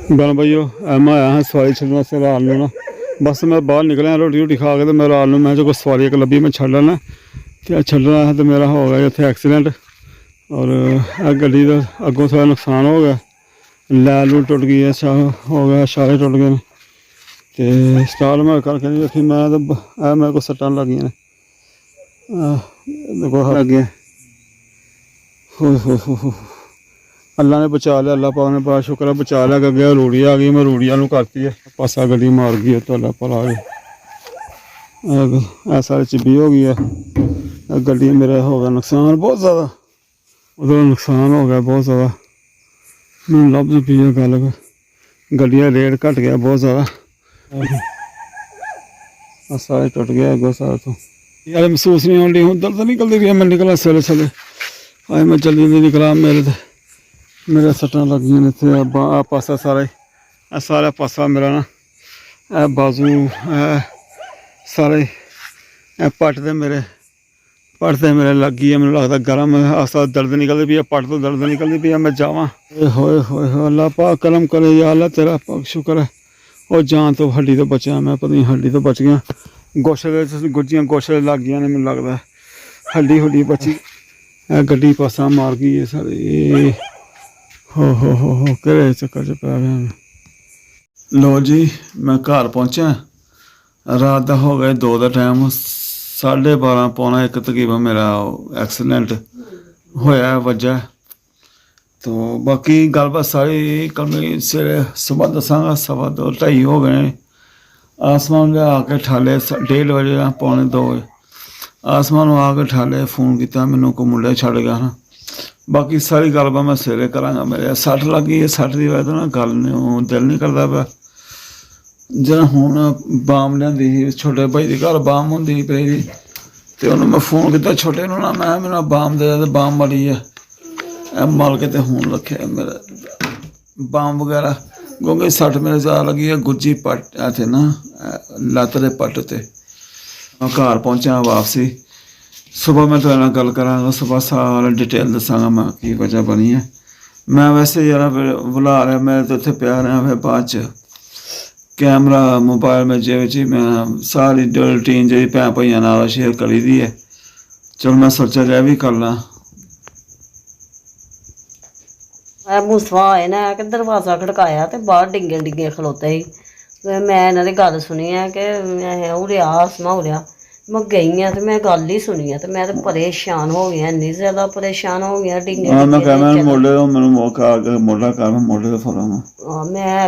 गल भाईओ मैं आया हाँ सवारी छड्डन वास्ते रात नूं ना बस मैं बाहर निकलिया रोटी रोटी खा के तो मैं रात नूं मैं जो कोई सवारी एक लब्भी मैं छड्ड आना ते छड्डना है तो मेरा हो गया इत्थे एक्सीडेंट और गड्डी का अगों थोड़ा नुकसान हो गया लैल लूल टुट गई है हो गया शारे टुट गए तो स्टार्ट मैं करके नहीं रखी मैं तो मेरे को सट्टां लग गई देखो लग गया हो अल्लाह ने बचा लिया अल्लाह पाक ने बड़ा शुक्र है बचा लिया गया रूड़ी आ गई मैं रूड़िया करती है पासा गड्डी मार गई है तो अल्लाह भला ऐसा चिब्बी हो गई है गड्डी मेरा हो गया नुकसान बहुत ज़्यादा उधर नुकसान हो गया बहुत ज़्यादा मैं लफ्ज़ पी है गल गड्डिया रेट घट गया बहुत ज़्यादा सारे टुट गया अगो सारे तो यार महसूस नहीं होनी हूँ दर्द निकलती रही मैं निकला सवेले सवेले आए मैं जल्दी जल्दी निकला मेरे सट्टां लग गई इतने आ पासा सारा पासा मेरा ना बाजू सारे पट दे मेरे लग गई है मैंने लगता गर्म आस्ता दर्द निकलती पी है पट तो दर्द निकलती पी है मैं जावा होए होए अल्लाह पाक करम करे या अल्लाह तेरा पाक शुक्र है और जान तो हड्डी तो बचा मैं पता नहीं हड्डी तो बच गया गोशे गुज्जियाँ गोशे लग गई ने मैंने लगता हड्डी हुड्डी बची गड्डी पासा मार गई है सारे हो केड़े चक्कर च पै गया लो जी मैं घर पहुँचा रात का हो गया 2 का टाइम 12:30 पौना 1 तकरीबन मेरा एक्सीडेंट होया वजह तो बाकी गलबात सारी कल मैं सवेरे सुबह दसांगा 2:15 हो गए आसमान में आके ठाले 1:30 बजे पौने 2 बजे आसमान में आके ठाले फोन किया मैनू को मुंडे छड़ गया ना बाकी सारी गलबात मैं सवेरे करांगा मेरे सट लग गई है सट की वजह ना गल दिल नहीं करता पाया जरा हूँ बाम लिया छोटे भाई के घर बाम होंगी पी तो उन्होंने मैं फोन किया छोटे ना मैं मेरा बाम दे तो बाम मरी है मल के हूँ रखे मेरा बाम वगैरह क्योंकि सट मेरे ज़्यादा लगी है गुज्जी पट इतने ना लत्त के पट से मैं घर पहुँचा वापसी सुबह मैं तुहाडे नाल गल करांगा सुबह सारा डिटेल दसांगा मैं की वजह बनी है मैं वैसे यार बुला रहा मैं तो इत्थे पिया रहा फिर बाद च कैमरा मोबाइल में जेब च मैं सारी रूटीन जी भैन भाइयों नाल शेयर करी दी है चलो मैं सोचा यह भी कर ला मूसवा आए ना कि दरवाज़ा खड़काया तो बाहर डिंगे डिंगे खलोते ही मैं इन्होंने गल सुनी है कि उड़िया आसमा उड़िया मैं गई हाँ तो मैं गल ही सुनी है तो मैं तो परेशान हो गई इन्नी ज्यादा परेशान हो गई डिंगे मैं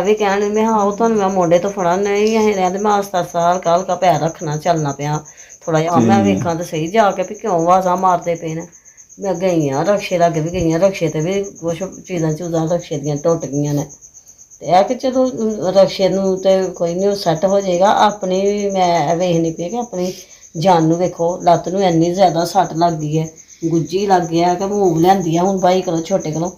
भी कहने में हाँ तो मैं मोढे तो फड़ा नहीं अं रहते मैं आस्ता आस्ता हल्का हल्का पैर रखना चलना पाया थोड़ा जहा मैं वेखा तो सही जाके भी क्यों आवाज़ा मारते पे ने मैं गई हाँ रक्शे लगे भी गई हाँ रक्शे ते भी कुछ चीज़ां चूज़ां रक्शे दियां टुट गई ने तो कि चलो रक्शे नूं ते कोई नहीं सैट हो जाएगा अपनी भी मैं वेखनी पई कि अपनी जान नूं वेखो लत्त नूं इन्नी ज़्यादा सट लग गई है गुज्जी लग गया कि मूव लियांदी है हुण भाई कोलों छोटे कोलों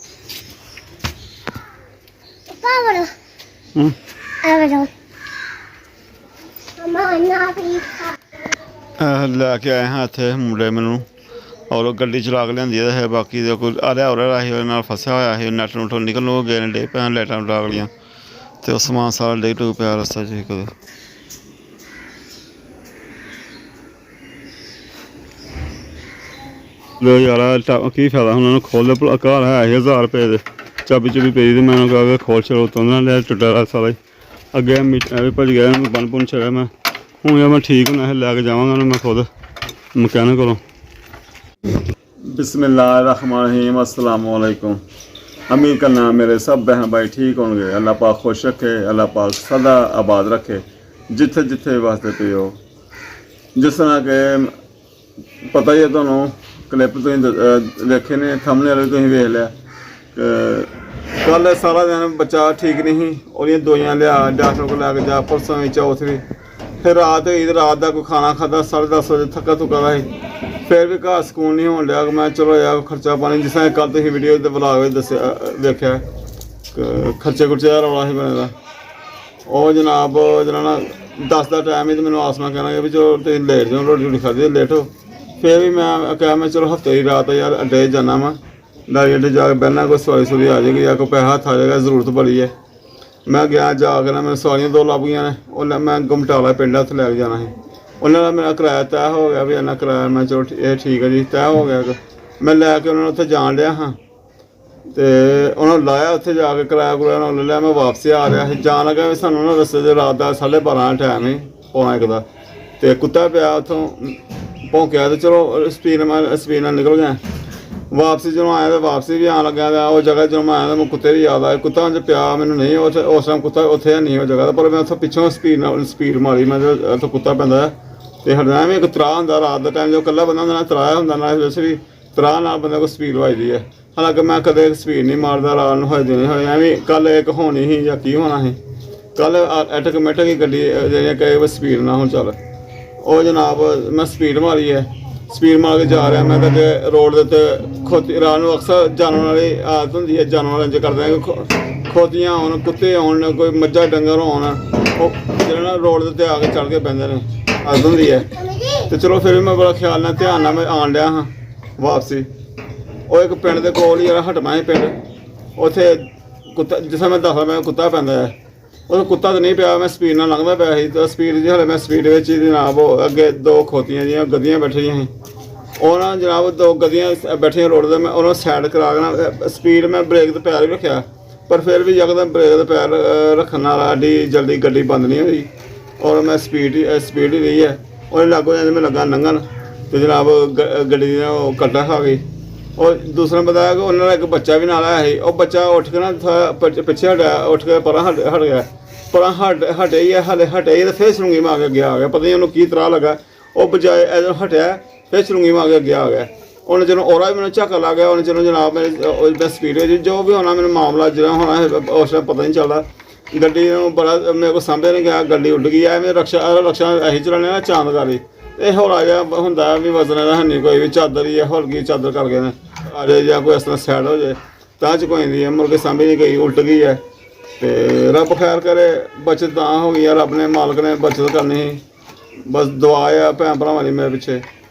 लैके आए हाँ इत्थे मुंडे मैनू और गड्डी चला के लियांदी है बाकी कोई आया हो फसा होया ही नैट नुट निकल हो गए डे पे लाइटां लुटा गलियां तो समान सारा डे टू पाया रस्ते च कदे लो यार की फायदा उन्होंने खोल घर है 1000 रुपये दे चाबी चुबी पी थी मैंने कहा खोल चलो तो लिया टुटा रहा सारा अगे भी भज गया बन बुन छड़ा मैं हूँ यार मैं ठीक होना लैके जावगा मैं खुद मकैनिक को बिस्मिल्लाहिर्रहमानिर्रहीम अस्सलाम वालेकुम उम्मीद करना मेरे सब बहन भाई ठीक होंगे अल्लाह पाक खुश रखे अल्लाह पाक सदा आबाद रखे जिथे जिथे वास्ते पे हो जिस तरह के पता ही है तुहानू क्लिप तुम देखे ने थंबनेल भी तुम वेख लिया कल सारा दिन बच्चा ठीक नहीं और दवाइयां लिया डॉक्टर को लैके जा परसों भी चौथ भी फिर रात हुई तो रात का कोई खाना खादा 10:30 बजे थका थुका दा फिर भी घर सुकून नहीं होने लिया मैं चलो यार खर्चा पानी जिस तरह कल तुम वीडियो ब्लॉग में दस देखा खर्चे खुर्चे का रौला ही बने और जनाब जना 10 का टाइम ही तो मैंने आसमा कहना भी चलो तुम लेट जाओ रोटी रोटी खाती लेट हो फिर भी मैं क्या मैं चलो हफ्ते की रात यार अड्डे जाना मैं दाई अड्डे जाके बहना कोई सवारी सुरी आ जाएगी या कोई पैसा हत्थ आ जाएगा जरूरत बड़ी है मैं गया जाकर ना मैं सवारियां 2 ਲੱਭ गई ने मैं गमटाला पिंड उत्थे लैके जाना है उन्होंने मेरा किराया तय हो गया भी इन्ना किराया मैं चलो ठीक है जी तय हो गया मैं लैके उन्होंने उत्थे जान लिया हाँ तो उन्होंने लाया उत्थे जाके किराया कुराया उन्होंने लिया मैं वापसी आ रहा जान लगा भी सानू ना रस्ते च रात का 12:30 टाइम ही 1:15 का तो कुत्ता पिया उत्थों भौंकिया तो चलो स्पीड नाल निकल गया वापसी जो आया तो वापसी भी आन लग्या उस जगह जो मैं आया तो मैं कुत्ते की याद आया कुत्ता जो पिया मैंने नहीं उस टाइम कुत्ता उत्थे नहीं उस जगह पर मैं उत्थों पिछों स्पीड मारी मैं उत्थों कुत्ता पैंदा तो हटना भी एक त्राह होंदा रात का टाइम जो कल्ला बंदा होंदा ना त्राह होंदा ना वैसे भी त्राह नाल बंदे को स्पीड वजदी है हालांकि मैं कदे स्पीड नहीं मारदा रात नूं होए दिन होए एवं कल एक होनी ही या की होना ही कल ऑटोमेटिक ही गड्डी जेह्ड़ी कहे स्पीड ना हो चल ਉਹ जनाब मैं स्पीड मारी है स्पीड मार के जा रहा मैं कदे रोड के उत्ते खोती रात को अक्सर जानवर वाली आदत होंदी है जानवर इंज करदे खोतियां होन कुत्ते होन कोई मज्झां डंगर होन जेह्ड़े ना रोड के उत्ते आके चढ़ के बहिंदे ने आदत होंदी है तो चलो फिर भी मैं बड़ा ख्याल नाल ध्यान नाल मैं आन लिया हाँ वापसी ਉਹ ਇੱਕ ਪਿੰਡ ਦੇ ਕੋਲ ਹੀ ਜਿਹੜਾ ਹਟਵਾ ਸੀ ਪਿੰਡ ਉੱਥੇ ਕੁੱਤਾ ਜਿਸ ਮੈਂ ਦੱਸਦਾ ਮੈਂ ਕੁੱਤਾ ਪੈਂਦਾ ਹੈ ਉਹ ਕੁੱਤਾ ਤਾਂ ਨਹੀਂ ਪਿਆ ਮੈਂ ਸਪੀਡ ਨਾਲ ਲੰਘਦਾ ਪਿਆ ਸੀ ਤਾਂ ਸਪੀਡ ਜੀ ਹਲੇ ਮੈਂ ਸਪੀਡ ਵਿੱਚ ਹੀ ਜਨਾਬ ਉਹ ਅੱਗੇ 2 ਖੋਤੀਆਂ ਜੀਆਂ ਗੱਡੀਆਂ ਬੈਠੀਆਂ ਸੀ ਉਹਨਾਂ ਜਨਾਬ 2 ਗੱਡੀਆਂ ਬੈਠੀਆਂ ਰੋਡ 'ਤੇ ਮੈਂ ਉਹਨਾਂ ਸਾਈਡ ਕਰਾ ਕੇ ਨਾ ਸਪੀਡ ਮੈਂ ਬ੍ਰੇਕ 'ਤੇ ਪੈਰ ਵੀ ਰੱਖਿਆ ਪਰ ਫਿਰ ਵੀ ਯਕਦਮ ਬ੍ਰੇਕ 'ਤੇ ਪੈਰ ਰੱਖਣ ਨਾਲ ਐਡੀ ਜਲਦੀ ਗੱਡੀ ਬੰਦ ਨਹੀਂ ਹੋਈ ਔਰ ਮੈਂ ਸਪੀਡ ਹੀ ਰਹੀ ਹੈ ਉਹਨੇ ਲਾਗੋਂ ਜਾਂਦੇ ਮੈਂ ਲੱਗਾ ਲੰਘਣ ਅਤੇ ਜਨਾਬ ਗੱਡੀ ਦੀ ਉਹ ਕੱਟਾ ਖਾ ਗਈ और दूसरा बताया कि उन्होंने एक बच्चा भी नाल आया और बच्चा उठ के ना पिछे हटा उठ के पर हट गया पर हटे ही हटे ही तो फिर सलूंगी मार के गया आ गया पता नहीं उन्होंने की तरह लगा वो बजाय इधर हटिया फिर सलूंगी मार के गया आ गया उन्हें चलो और भी मैंने झक्का लग गया उन्हें चलो जनाब मैं स्पीड जो भी होना मैंने मामला जो होना उस टाइम पता नहीं चलता गड्डी बड़ा मेरे को सामभे नहीं गया गड्डी उड गई है मैं रक्षा अं चलाने ना चांदकारी ਇਹ ਹੌਲਾ ਜਿਹਾ ਹੁੰਦਾ ਵੀ ਵਜ਼ਨ ਦਾ ਹੈ ਨਹੀਂ ਕੋਈ ਵੀ ਚਾਦਰ ਹੀ ਹੈ ਹੌਲਕੀ ਚਾਦਰ ਕਰ ਗਏ ਨੇ ਆ ਜਾਏ ਜਾਂ ਕੋਈ ਇਸ ਤਰ੍ਹਾਂ ਸਾਈਡ ਹੋ ਜਾਏ ਤਾਂ ਚ ਕੋਈ ਨਹੀਂ ਹੈ ਮੁੜ ਕੇ ਸਾਂਭੀ ਨਹੀਂ ਗਈ ਉਲਟ ਗਈ ਹੈ ਤੇ ਰੱਬ ਖੈਰ ਕਰੇ ਬਚਤ ਤਾਂ ਹੋ ਗਈ ਆ ਰੱਬ ਨੇ ਮਾਲਕ ਨੇ ਬਚਤ ਕਰਨੀ ਸੀ ਬਸ ਦੁਆ ਆ ਭੈਣ ਭਰਾਵਾਂ ਦੀ ਮੇਰੇ ਪਿੱਛੇ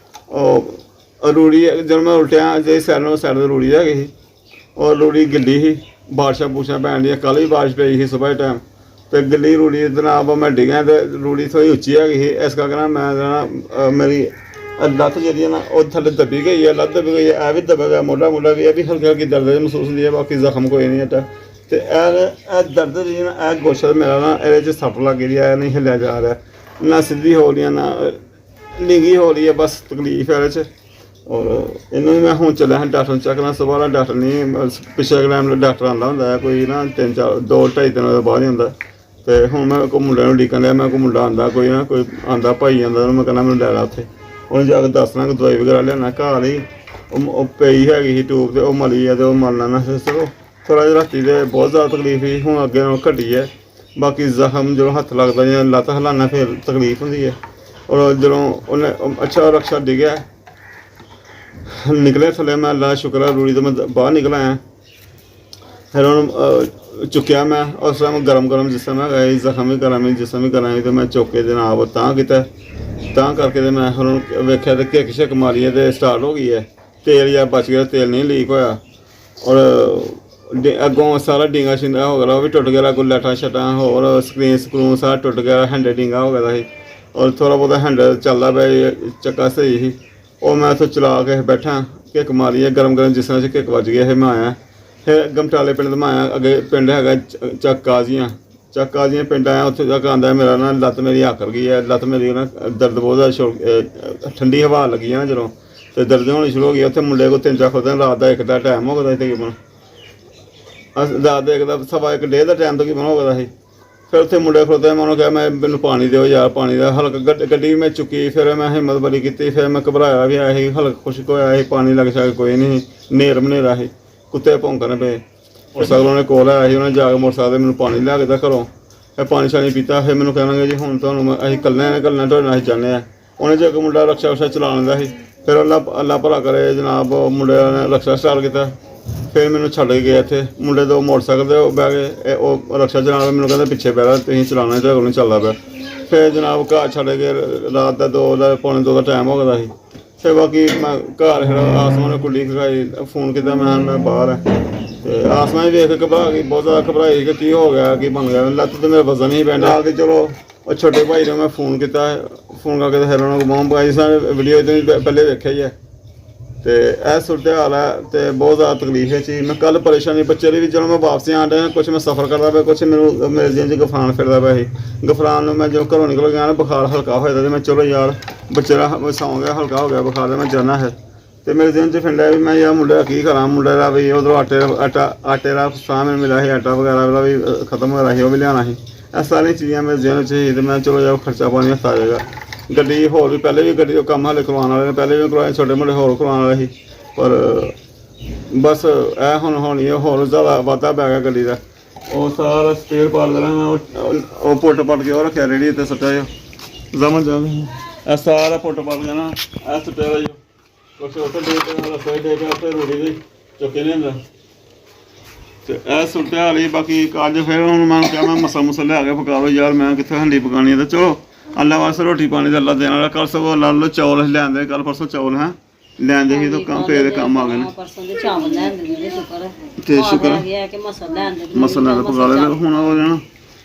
ਉਹ ਰੂੜੀ ਜਦੋਂ ਮੈਂ ਉਲਟਿਆ ਜੇ ਸਾਈਡ ਤੇ ਰੂੜੀ ਹੈਗੀ ਸੀ ਔਰ ਰੂੜੀ ਗਿੱਲੀ ਸੀ ਬਾਰਿਸ਼ਾਂ ਬੂਸ਼ਾਂ ਪੈਣ ਦੀਆਂ ਕੱਲ੍ਹ ਵੀ ਬਾਰਿਸ਼ ਪਈ ਸੀ ਸੁਬਾਹ ਟਾਈਮ ਤੇ ਗਿੱਲੀ ਰੂੜੀ ਜਨਾਬ ਮੈਂ ਡਿੱਗਿਆ ਤੇ ਰੂੜੀ ਥੋੜ੍ਹੀ ਉੱਚੀ ਹੈਗੀ ਸੀ ਇਸ ਕਰਕੇ ਨਾ ਮੈਂ ਨਾ ਮੇਰੀ ਲੱਤ ਜਿਹੜੀ ਨਾ ਉਹ ਥੱਲੇ ਦੱਬੀ ਗਈ ਹੈ ਲੱਤ ਦੱਬੀ ਗਈ ਹੈ ਇਹ ਵੀ ਦੱਬਿਆ ਗਿਆ ਮੋਢਾ ਵੀ ਇਹ ਵੀ ਹਲਕੀ ਹਲਕੀ ਦਰਦ ਮਹਿਸੂਸ ਹੁੰਦੀ ਹੈ ਬਾਕੀ ਜ਼ਖਮ ਕੋਈ ਨਹੀਂ ਹੈ ਤੇ ਇਹ ਦਰਦ ਜਿਹੜੀ ਨਾ ਇਹ ਗੋਸ਼ਾ ਮੇਰਾ ਨਾ ਇਹਦੇ 'ਚ ਸੱਟ ਲੱਗ ਗਈ ਹੈ ਨਹੀਂ ਹਿੱਲਿਆ ਜਾ ਰਿਹਾ ਨਾ ਸਿੱਧੀ ਹੋ ਰਹੀ ਹੈ ਨਾ ਲਿੰਗੀ ਹੋ ਰਹੀ ਹੈ ਬਸ ਤਕਲੀਫ ਹੈ ਇਹਦੇ 'ਚ ਔਰ ਇਹਨੂੰ ਵੀ ਮੈਂ ਹੁਣ ਚੱਲਿਆ ਹਾਂ ਡਾਕਟਰ ਨੂੰ ਚੈੱਕ ਕਰਾਂ ਸੁਬਾਹ ਡਾਕਟਰ ਨਹੀਂ ਪਿਛਲੇ ਟਾਈਮ ਡਾਕਟਰ ਆਉਂਦਾ ਹੁੰਦਾ ਕੋਈ ਨਾ 2-2.5 ਦਿਨਾਂ ਤੋਂ ਬਾਅਦ ਹੀ ਹੁੰਦਾ ਅਤੇ ਹੁਣ ਮੈਂ ਕੋਈ ਮੁੰਡੇ ਨੂੰ ਉਡੀਕਣ ਲਿਆ ਮੈਂ ਕੋਈ ਮੁੰਡਾ ਆਉਂਦਾ ਕੋਈ ਨਾ ਕੋਈ ਆਉਂਦਾ ਭਾਈ ਆਉਂਦਾ ਉਹਨੂੰ ਮੈਂ ਕਹਿੰਦਾ ਮੈਨੂੰ ਲੈ ਲਾ ਉੱਥੇ ਉਹਨੇ ਜਾ ਕੇ ਦੱਸਣਾ ਕਿ ਦਵਾਈ ਵਗੈਰਾ ਲਿਆਉਣਾ ਘਰ ਹੀ ਉਹ ਪਈ ਹੈਗੀ ਸੀ ਟਿਊਬ 'ਤੇ ਉਹ ਮਲੀ ਹੈ ਅਤੇ ਉਹ ਮਲ ਲੈਣਾ ਚਲੋ ਥੋੜ੍ਹਾ ਜਿਹਾ ਰਾਤੀ ਦੇ ਬਹੁਤ ਜ਼ਿਆਦਾ ਤਕਲੀਫ ਸੀ ਹੁਣ ਅੱਗੇ ਨਾਲੋਂ ਘਟੀ ਹੈ ਬਾਕੀ ਜ਼ਖਮ ਜਦੋਂ ਹੱਥ ਲੱਗਦਾ ਜਾਂ ਲੱਤ ਹਿਲਾਉਣਾ ਫਿਰ ਤਕਲੀਫ ਹੁੰਦੀ ਹੈ ਔਰ ਜਦੋਂ ਉਹਨੇ ਅੱਛਾ ਰਕਸ਼ਾ ਡਿੱਗਿਆ ਨਿਕਲੇ ਥੱਲੇ ਮੈਂ ਅੱਲਾ ਸ਼ੁਕਰ ਹੈ ਰੂੜੀ ਤੋਂ ਮੈਂ ਬਾਹਰ ਨਿਕਲ ਆਇਆ ਫਿਰ ਉਹਨੂੰ ਚੁੱਕਿਆ ਮੈਂ ਉਸ ਟਾਈਮ ਗਰਮ ਜਿਸ ਤਰ੍ਹਾਂ ਮੈਂ ਗਏ ਜ਼ਖਮ ਵੀ ਕਰਾਂ ਜਿਸ ਤਰ੍ਹਾਂ ਵੀ ਕਰਾਂ ਅਤੇ ਮੈਂ ਚੁੱਕ ਕੇ ਜਨਾਬ ਤਾਂ ਕੀਤਾ ਤਾਂ ਕਰਕੇ ਤੇ ਮੈਂ ਹੁਣ ਵੇਖਿਆ ਤੇ ਕਿੱਕ ਛਿੱਕ ਮਾਰੀ ਹੈ ਅਤੇ ਸਟਾਰਟ ਹੋ ਗਈ ਹੈ ਤੇਲ ਜਾਂ ਬਚ ਗਿਆ ਤੇਲ ਨਹੀਂ ਲੀਕ ਹੋਇਆ ਔਰ ਅੱਗੋਂ ਸਾਰਾ ਡੀਂਗਾ ਸ਼ਿੰਗਾ ਹੋ ਗਿਆ ਉਹ ਵੀ ਟੁੱਟ ਗਿਆ ਅੱਗੋਂ ਲੈਟਾਂ ਛਟਾਂ ਹੋਰ ਸਕਰੂ ਸਾਰਾ ਟੁੱਟ ਗਿਆ ਹੈਂਡਲ ਡੀਂਗਾ ਹੋ ਗਿਆ ਸੀ ਔਰ ਥੋੜ੍ਹਾ ਬਹੁਤਾ ਹੈਂਡਲ ਚੱਲਦਾ ਪਿਆ ਚੱਕਾ ਸਹੀ ਸੀ ਉਹ ਮੈਂ ਉੱਥੋਂ ਚਲਾ ਕੇ ਬੈਠਾ ਕਿੱਕ ਮਾਰੀ ਹੈ ਗਰਮ ਜਿਸ ਤਰ੍ਹਾਂ 'ਚ ਕਿੱਕ ਵੱਜ ਗਿਆ ਇਹ ਮੈਂ ਆਇਆ ਫਿਰ ਗਮਟਾਲੇ ਪਿੰਡ ਦਾ ਮੈਂ ਆਇਆ ਅੱਗੇ ਪਿੰਡ ਹੈਗਾ ਚੱਕ ਕਾਜ਼ੀਆਂ ਪਿੰਡ ਆਇਆ ਉੱਥੇ ਤੱਕ ਆਉਂਦਾ ਮੇਰਾ ਨਾ ਲੱਤ ਮੇਰੀ ਆਕਰ ਗਈ ਹੈ ਲੱਤ ਮੇਰੀ ਨਾ ਦਰਦ ਬਹੁਤ ਜ਼ਿਆਦਾ ਠੰਡੀ ਹਵਾ ਲੱਗੀ ਨਾ ਜਦੋਂ ਅਤੇ ਦਰਦ ਹੋਣੀ ਸ਼ੁਰੂ ਹੋ ਗਈ ਉੱਥੇ ਮੁੰਡੇ ਕੋਲ 3-4 ਖੁਦ ਰਾਤ ਦਾ 1 ਦਾ ਟਾਈਮ ਹੋ ਗਿਆ ਤਕਰੀਬਨ ਰਾਤ ਦਾ 1 ਦਾ 1:15 ਦਾ ਟਾਈਮ ਤਕਰੀਬਨ ਹੋ ਗਿਆ ਸੀ ਫਿਰ ਉੱਥੇ ਮੁੰਡੇ ਖਲੋਤੇ ਮੈਂ ਉਹਨੂੰ ਕਿਹਾ ਮੈਨੂੰ ਪਾਣੀ ਦਿਓ ਯਾਰ ਪਾਣੀ ਦਾ ਹਲਕਾ ਗੱਡੀ ਮੈਂ ਚੁੱਕੀ ਫਿਰ ਮੈਂ ਹਿੰਮਤ ਬੜੀ ਕੀਤੀ ਫਿਰ ਮੈਂ ਘਬਰਾਇਆ ਵੀ ਆਇਆ ਸੀ ਹਲਕਾ ਖੁਸ਼ਕ ਹੋਇਆ ਸੀ ਪਾਣੀ ਲੱਗ ਸਕਦਾ ਕੋਈ ਨਹੀਂ ਹਨੇਰਾ ਸੀ ਕੁੱਤੇ ਭੌਂਕਣ ਪਏ ਮੋਟਰਸਾਈਕਲ ਉਹਨੇ ਕੋਲ ਆਇਆ ਸੀ ਉਹਨੇ ਜਾ ਕੇ ਮੋਟਰਸਾਈਕਲ 'ਤੇ ਮੈਨੂੰ ਪਾਣੀ ਲਿਆ ਕੇ ਦਿੱਤਾ ਘਰੋਂ ਫਿਰ ਪਾਣੀ ਸ਼ਾਣੀ ਪੀਤਾ ਫਿਰ ਮੈਨੂੰ ਕਹਿਣਗੇ ਜੀ ਹੁਣ ਤੁਹਾਨੂੰ ਅਸੀਂ ਕੱਲ੍ਹ ਤੁਹਾਡੇ ਨਾਲ ਅਸੀਂ ਚਾਹੁੰਦੇ ਹਾਂ ਉਹਨੇ ਜੇ ਕੋਈ ਮੁੰਡਾ ਰਕਸ਼ਾ ਚਲਾ ਲੈਂਦਾ ਸੀ ਫਿਰ ਅੱਲਾ ਭਲਾ ਕਰੇ ਜਨਾਬ ਮੁੰਡੇ ਨੇ ਰਕਸ਼ਾ ਸਟਾਰਟ ਕੀਤਾ ਫਿਰ ਮੈਨੂੰ ਛੱਡ ਕੇ ਗਏ ਇੱਥੇ ਮੁੰਡੇ ਤੋਂ ਮੋਟਰਸਾਈਕਲ 'ਤੇ ਉਹ ਬਹਿ ਗਏ ਉਹ ਰਕਸ਼ਾ ਚਲਾਉਣ ਮੈਨੂੰ ਕਹਿੰਦਾ ਪਿੱਛੇ ਬਹਿ ਤੁਸੀਂ ਚਲਾਉਣਾ ਤੁਹਾਡੇ ਕੋਲ ਨਹੀਂ ਚੱਲਦਾ ਪਿਆ ਫਿਰ ਜਨਾਬ ਘਰ ਛੱਡ ਕੇ ਰਾਤ ਦਾ 2 ਦਾ ਪੌਣੇ 2 ਦਾ ਟਾਈਮ ਹੋ ਗਿਆ ਸੀ ਫਿਰ ਬਾਕੀ ਮੈਂ ਘਰ ਫਿਰ ਆਸਮਾਨ ਨੂੰ ਕੁੱਲੀ ਖਗਾਈ ਫੋਨ ਕੀਤਾ ਮੈਂ ਬਾਹਰ ਆ ਤੇ ਆਸਮਾਨ ਵੀ ਵੇਖ ਕੇ ਘਬਰਾ ਗਈ, ਬਹੁਤ ਜ਼ਿਆਦਾ ਘਬਰਾਈ ਕਿ ਕੀ ਹੋ ਗਿਆ, ਕੀ ਬਣ ਗਿਆ। ਲੱਤ ਤੇ ਮੇਰਾ ਵਜ਼ਨ ਨਹੀਂ ਪੈਂਦਾ ਆ ਕੇ ਚਲੋ ਉਹ ਛੋਟੇ ਭਾਈ ਨੂੰ ਮੈਂ ਫੋਨ ਕੀਤਾ, ਫੋਨ ਕਰਕੇ ਤੇ ਫਿਰ ਉਹਨਾਂ ਨੂੰ ਮੋਮ ਪਾਈ ਸਾਰੇ ਵੀਡੀਓ ਤੋਂ ਪਹਿਲੇ ਵੇਖਿਆ ਹੀ ਹੈ ਤੇ ਇਹ ਸੂਰਤ ਹਾਲ ਹੈ ਤੇ ਬਹੁਤ ਜ਼ਿਆਦਾ ਤਕਲੀਫ ਹੈ ਸੀ। ਮੈਂ ਕੱਲ ਪਰੇਸ਼ਾਨੀ ਬੱਚੇ ਲਈ ਵੀ ਜਦੋਂ ਮੈਂ ਵਾਪਸ ਆਉਣ ਡਿਆ ਕੁਛ ਮੈਂ ਸਫ਼ਰ ਕਰਦਾ ਪਿਆ, ਕੁਛ ਮੈਨੂੰ ਮੇਰੇ ਦਿਨ 'ਚ ਗਫਰਾਨ ਫਿਰਦਾ ਪਿਆ ਸੀ। ਗਫਰਾਨ ਨੂੰ ਮੈਂ ਜਦੋਂ ਘਰੋਂ ਨਿਕਲ ਗਿਆ ਨਾ ਬੁਖਾਰ ਹਲਕਾ ਹੋਇਆ ਤੇ ਮੈਂ ਚਲੋ ਯਾਰ ਬੱਚੇ ਦਾ ਸੌਂ ਗਿਆ, ਹਲਕਾ ਹੋ ਗਿਆ ਬੁਖਾਰ, ਮੈਂ ਜਾਣਾ ਹੈ ਤੇ ਮੇਰੇ ਦਿਨ 'ਚ ਫਿੰਡਿਆ ਵੀ ਮੈਂ ਯਾਰ ਮੁੰਡੇ ਦਾ ਕੀ ਕਰਾਂ। ਮੁੰਡੇ ਦਾ ਵੀ ਉਧਰੋਂ ਆਟੇ ਦਾ ਸਾਹ ਮੈਨੂੰ ਮਿਲਿਆ ਸੀ, ਆਟਾ ਵਗੈਰਾ ਦਾ ਵੀ ਖਤਮ ਹੋ ਰਿਹਾ ਸੀ, ਉਹ ਵੀ ਲਿਆਉਣਾ ਸੀ। ਇਹ ਸਾਰੀਆਂ ਚੀਜ਼ਾਂ ਮੇਰੇ ਦਿਨ 'ਚ ਸੀ ਤੇ ਮੈਂ ਚਲੋ ਯਾਰ ਖਰਚਾ ਪਾਣੀ ਹੱਥ ਆ ਜਾਏਗਾ। ਗੱਡੀ ਹੋਰ ਵੀ ਪਹਿਲੇ ਵੀ ਗੱਡੀ ਦਾ ਕੰਮ ਹਾਲੇ ਕਰਵਾਉਣ ਵਾਲੇ ਨੇ, ਪਹਿਲੇ ਵੀ ਕਰਵਾਏ, ਛੋਟੇ ਮੋਟੇ ਹੋਰ ਕਰਵਾਉਣ ਵਾਲੇ ਸੀ ਪਰ ਬਸ ਇਹ ਹੁਣ ਹੋਣੀ ਹੋਰ ਜ਼ਿਆਦਾ ਵਾਧਾ ਪੈ ਗਿਆ ਗੱਡੀ ਦਾ। ਉਹ ਸਾਰਾ ਸਪੇਅਰ ਪਾੜ ਦੇਣਾ ਮੈਂ, ਉਹ ਪੁੱਟ ਪੱਟ ਕੇ ਉਹ ਰੱਖਿਆ ਰੇੜੀ ਤੇ ਸੁੱਟਿਆ ਜੋ ਜ਼ਮਨ ਜਾ ਇਹ ਸਾਰਾ ਪੁੱਟ ਪੱਟ ਗਿਆ ਨਾ, ਇਹ ਸੁੱਟਿਆ ਵਾ ਜੋ ਕੁਛ ਉੱਥੇ ਦੇ ਕੇ ਰਸੋਈ ਦੇ ਕੇ ਉੱਥੇ ਰੋੜੀ ਦੀ ਚੁੱਕੇ ਨਹੀਂ ਹੁੰਦਾ ਤੇ ਇਹ ਸੁੱਟਿਆ ਹਾਲੀ। ਬਾਕੀ ਅੱਜ ਫਿਰ ਹੁਣ ਮੈਂ ਕਿਹਾ ਮੈਂ ਮਸਾ ਲਿਆ ਕੇ ਪਕਾ ਲਓ ਯਾਰ, ਮੈਂ ਕਿੱਥੇ ਹੰਡੀ ਪਕਾਉਣੀ ਹੈ ਤੇ ਚਲੋ ਅੱਲਾ ਵਾਸਤੇ ਰੋਟੀ ਪਾਣੀ ਦਾ ਅੱਲਾ ਦੇਣ ਵਾਲਾ। ਕੱਲ ਸਗੋਂ ਲਾ ਲਓ ਚੌਲ ਲਿਆਂਦੇ, ਕੱਲ ਪਰਸੋਂ ਚੌਲ ਹੈ ਲੈਂਦੇ ਸੀ ਤਾਂ ਕੰਮ ਫੇਰ ਕੰਮ ਆ ਗਏ ਨੇ ਪਰਸੋਂ ਦੇ ਚਾਵਲ ਲੈਂਦੇ ਨੇ ਸ਼ੁਕਰ ਹੈ ਤੇ ਸ਼ੁਕਰ ਹੈ ਕਿ ਮਸਲ ਲੈਂਦੇ ਮਸਲਾ ਤਾਂ ਪਕਾ ਲਿਆ ਹੁਣ ਹੋ ਜਾਣਾ।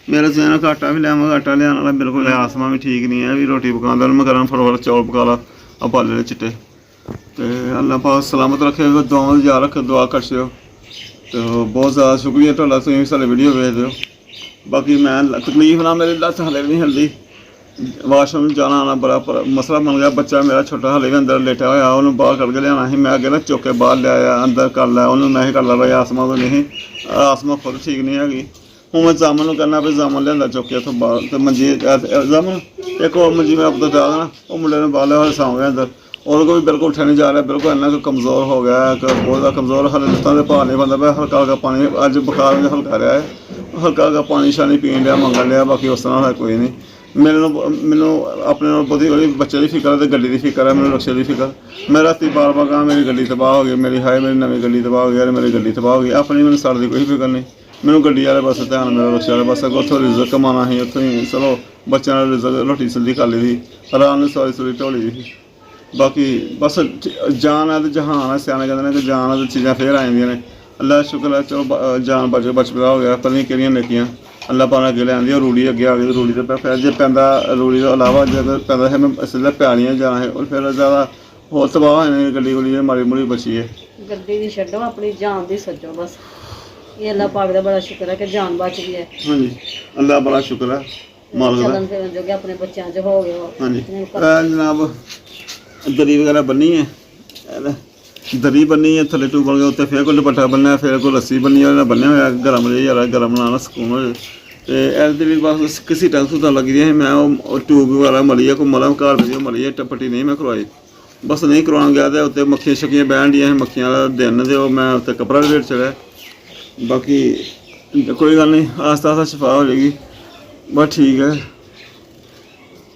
ਮੇਰੇ ਜ਼ਹਿਨ ਘਾਟਾ ਵੀ ਲਿਆਵਾਂਗਾ, ਆਟਾ ਲਿਆਉਣ ਵਾਲਾ ਬਿਲਕੁਲ ਆਸਮਾ ਵੀ ਠੀਕ ਨਹੀਂ ਹੈ ਵੀ ਰੋਟੀ ਪਕਾਉਂਦਾ ਮੈਂ ਕਰਾਂ ਫਟਾਫਟ ਚੌਲ ਪਕਾ ਲਾ ਆ ਬਾਲੇ ਚਿੱਟੇ ਤੇ ਅੱਲਾ ਪਾਕ ਸਲਾਮਤ ਰੱਖੇਗਾ। ਦੁਆਵਾਂ ਯਾਦ ਰੱਖੋ, ਦੁਆ ਕਰਸਿਓ ਤੇ ਬਹੁਤ ਜ਼ਿਆਦਾ ਸ਼ੁਕਰੀਆ ਤੁਹਾਡਾ, ਤੁਸੀਂ ਸਾਡੇ ਵੀਡੀਓ ਵੇਖਦੇ ਹੋ। ਬਾਕੀ ਮੈਂ ਤਕਲੀਫ ਨਾਲ ਮੇਰੇ ਲੱਤ ਹਲੇ ਵੀ ਨਹੀਂ ਹਿਲਦੀ, ਵਾਸ਼ਰੂਮ ਜਾਣਾ ਆਉਣਾ ਬੜਾ ਮਸਲਾ ਬਣ ਗਿਆ। ਬੱਚਾ ਮੇਰਾ ਛੋਟਾ ਹਾਲੇ ਵੀ ਅੰਦਰ ਲੇਟਿਆ ਹੋਇਆ, ਉਹਨੂੰ ਬਾਹਰ ਕੱਢ ਕੇ ਲਿਆਉਣਾ ਸੀ। ਮੈਂ ਅੱਗੇ ਨਾ ਚੁੱਕ ਕੇ ਬਾਹਰ ਲਿਆਇਆ, ਅੰਦਰ ਕਰ ਲਿਆ ਉਹਨੂੰ, ਮੈਂ ਹੀ ਕਰ ਲਾ ਬਈ ਆਸਮਾ ਤੋਂ ਨਹੀਂ, ਆਸਮਾ ਖੁਦ ਠੀਕ ਨਹੀਂ ਹੈਗੀ। ਹੁਣ ਮੈਂ ਜਾਮਨ ਨੂੰ ਕਰਨਾ ਵੀ ਜਾਮਨ ਲਿਆਂਦਾ ਚੁੱਕ ਕੇ ਉੱਥੋਂ ਬਾਹਰ ਤੇ ਮੰਜੀ ਜਾਮਨ ਇੱਕ ਹੋਰ ਮੰਜੀ ਮੈਂ ਆਪਦਾ ਜਾ ਦੇਣਾ, ਉਹ ਮੁੰਡੇ ਨੂੰ ਬਾਹਰ ਲਿਆ ਹੋਇਆ ਸੌਂ ਗਿਆ ਅੰਦਰ, ਉਹਦੇ ਕੋਲ ਵੀ ਬਿਲਕੁਲ ਉੱਠਿਆ ਨਹੀਂ ਜਾ ਰਿਹਾ, ਬਿਲਕੁਲ ਇੰਨਾ ਕੁ ਕਮਜ਼ੋਰ ਹੋ ਗਿਆ, ਬਹੁਤ ਜ਼ਿਆਦਾ ਕਮਜ਼ੋਰ, ਹਾਲੇ ਲੱਤਾਂ ਦੇ ਭਾਰ ਨਹੀਂ ਬੰਦਾ ਪਿਆ। ਹਲਕਾ ਹਲਕਾ ਪਾਣੀ ਅੱਜ ਬੁਖਾਰ ਵਿੱਚ ਹਲਕਾ ਰਿਹਾ ਹੈ, ਹਲਕਾ ਹਲਕਾ ਪਾਣੀ ਸ਼ਾਨੀ ਪੀਣ ਲਿਆ, ਮੰਗਣ ਲਿਆ, ਬਾਕੀ ਉਸ ਤਰ੍ਹਾਂ ਕੋਈ ਨਹੀਂ। ਮੈਨੂੰ ਆਪਣੇ ਨਾਲ ਬਹੁਤੀ ਬੜੀ ਬੱਚੇ ਦੀ ਫਿਕਰ ਹੈ ਤੇ ਗੱਡੀ ਦੀ ਫਿਕਰ ਹੈ, ਮੈਨੂੰ ਰਕਸ਼ੇ ਦੀ ਫਿਕਰ। ਮੈਂ ਰਾਤੀ ਬਾਰ ਕਹਾਂ ਮੇਰੀ ਗੱਡੀ ਤਬਾਹ ਹੋ ਗਈ, ਮੇਰੀ ਮੇਰੀ ਨਵੀਂ ਗੱਡੀ ਤਬਾਹ ਹੋ ਗਈ, ਮੇਰੀ ਗੱਡੀ ਤਬਾਹ ਹੋ ਗਈ। ਆਪਣੀ ਮੈਨੂੰ ਸੜ ਦੀ ਕੋਈ ਫਿਕਰ ਨਹੀਂ, ਮੈਨੂੰ ਗੱਡੀ ਵਾਲੇ ਪਾਸੇ ਧਿਆਨ, ਮੇਰਾ ਰਕਸ਼ੇ ਵਾਲੇ ਪਾਸੇ। ਉੱਥੋਂ ਰਿਜ਼ਕ ਕਮਾਉਣਾ ਸੀ, ਉੱਥੋਂ ਹੀ ਚਲੋ ਬੱਚਿਆਂ ਨਾਲ ਰਿਜ਼ਕ ਰੋਟੀ ਸਿੱਧੀ ਕਰ ਲਈ ਸੀ, ਆਰਾਮ ਨਾਲ ਸੌਰੀ ਢੋਲੀ ਸੀ। ਬਾਕੀ ਬਸ ਜਾਨ ਹੈ ਤੇ ਜਹਾਨ ਹੈ, ਸਿਆਣੇ ਕਹਿੰਦੇ ਨੇ ਕਿ ਜਾਨ ਹੈ ਤੇ ਚੀਜ਼ਾਂ ਫੇਰ ਆ ਜਾਂਦੀਆਂ ਨੇ। ਅੱਲਾ ਸ਼ੁਕਰ ਹੈ ਚਲੋ ਜਾਨ ਬਚ ਬਚਦਾ ਹੋ ਗਿਆ, ਪਤਾ ਨਹੀਂ ਕਿਹੜੀਆਂ ਨੇਕੀਆਂ ਅੱਲਾ ਪਾਣਾ ਅੱਗੇ ਲਿਆਂਦੀ। ਉਹ ਰੂੜੀ ਅੱਗੇ ਆ ਗਈ, ਰੂੜੀ ਤੇ ਫਿਰ ਜੇ ਪੈਂਦਾ ਰੂੜੀ ਤੋਂ ਇਲਾਵਾ ਜੇ ਪੈਂਦਾ ਹੈ ਮੈਂ ਸਿੱਧਾ ਪਿਆਲੀਆਂ ਜਾਣਾ ਹੈ, ਉਹ ਫਿਰ ਜ਼ਿਆਦਾ ਹੋਰ ਤਬਾਹ ਹੋਏ ਨੇ। ਗੱਡੀ ਗੁੱਡੀ ਮਾੜੀ ਮੂੜੀ ਬਚੀ ਹੈ, ਗੱਡੀ ਦੀ ਛੱਡੋ ਆਪਣੀ ਜਾਨ ਦੀ ਸੋਚੋ ਬਸ। ਇਹ ਅੱਲਾ ਪਾਕ ਦਾ ਬੜਾ ਸ਼ੁਕਰ ਹੈ ਕਿ ਜਾਨ ਬਚ ਗਈ ਹੈ। ਹਾਂਜੀ ਅੱਲਾ ਬੜਾ ਸ਼ੁਕਰ ਹੈ ਮਾਲਕ ਦਾ। ਚੱਲਣ ਫਿਰਨ ਜੋਗੇ ਆਪਣੇ ਬੱਚਿਆਂ 'ਚ ਹੋ ਗਏ। ਹਾਂਜੀ ਜਨਾਬ ਦਰੀ ਵਗੈਰਾ ਬੰਨੀ ਹੈ, ਦਰੀ ਬੰਨੀ ਹੈ, ਥੱਲੇ ਟੂਬਲ ਦੇ ਉੱਤੇ ਫਿਰ ਕੋਈ ਦੁਪੱਟਾ ਬੰਨਿਆ, ਫਿਰ ਕੋਈ ਰੱਸੀ ਬੰਨੀ ਉਹਦੇ ਨਾਲ ਬੰਨਿਆ ਹੋਇਆ ਗਰਮ ਜਿਹਾ ਯਾਰ, ਗਰਮ ਨਾਲ ਸਕੂਨ ਹੋ ਜਾਏ। ਤੇ ਇਹਦੇ ਵੀ ਬਸ ਕਿਸੇ ਟੈਂਸ਼ਨ ਤਾਂ ਲੱਗੀ ਰਹੀ ਮੈਂ ਉਹ ਟਿਊਬ ਵਗੈਰਾ ਮਲੀ ਹੈ, ਕੋਈ ਮਲਮ ਘਰ ਦੀ ਮਲੀ ਹੈ, ਟੱਪਟੀ ਨਹੀਂ ਮੈਂ ਕਰਵਾਈ, ਬਸ ਨਹੀਂ ਕਰਵਾਉਣ ਗਿਆ ਤੇ ਉੱਤੇ ਮੱਖੀਆਂ ਛੱਕੀਆਂ ਬਹਿਣ ਡੀਆਂ ਸੀ, ਮੱਖੀਆਂ ਦਾ ਦਿਨ ਦੇ ਉਹ ਮੈਂ ਉੱਤੇ ਕੱਪੜਾ ਵੀ ਰੇਟ ਚੜਿਆ। ਬਾਕੀ ਕੋਈ ਗੱਲ ਨਹੀਂ, ਆਸਤਾ ਆਸਤਾ ਸ਼ਿਫਾ ਹੋ ਜਾਏਗੀ, ਬਸ ਠੀਕ ਹੈ।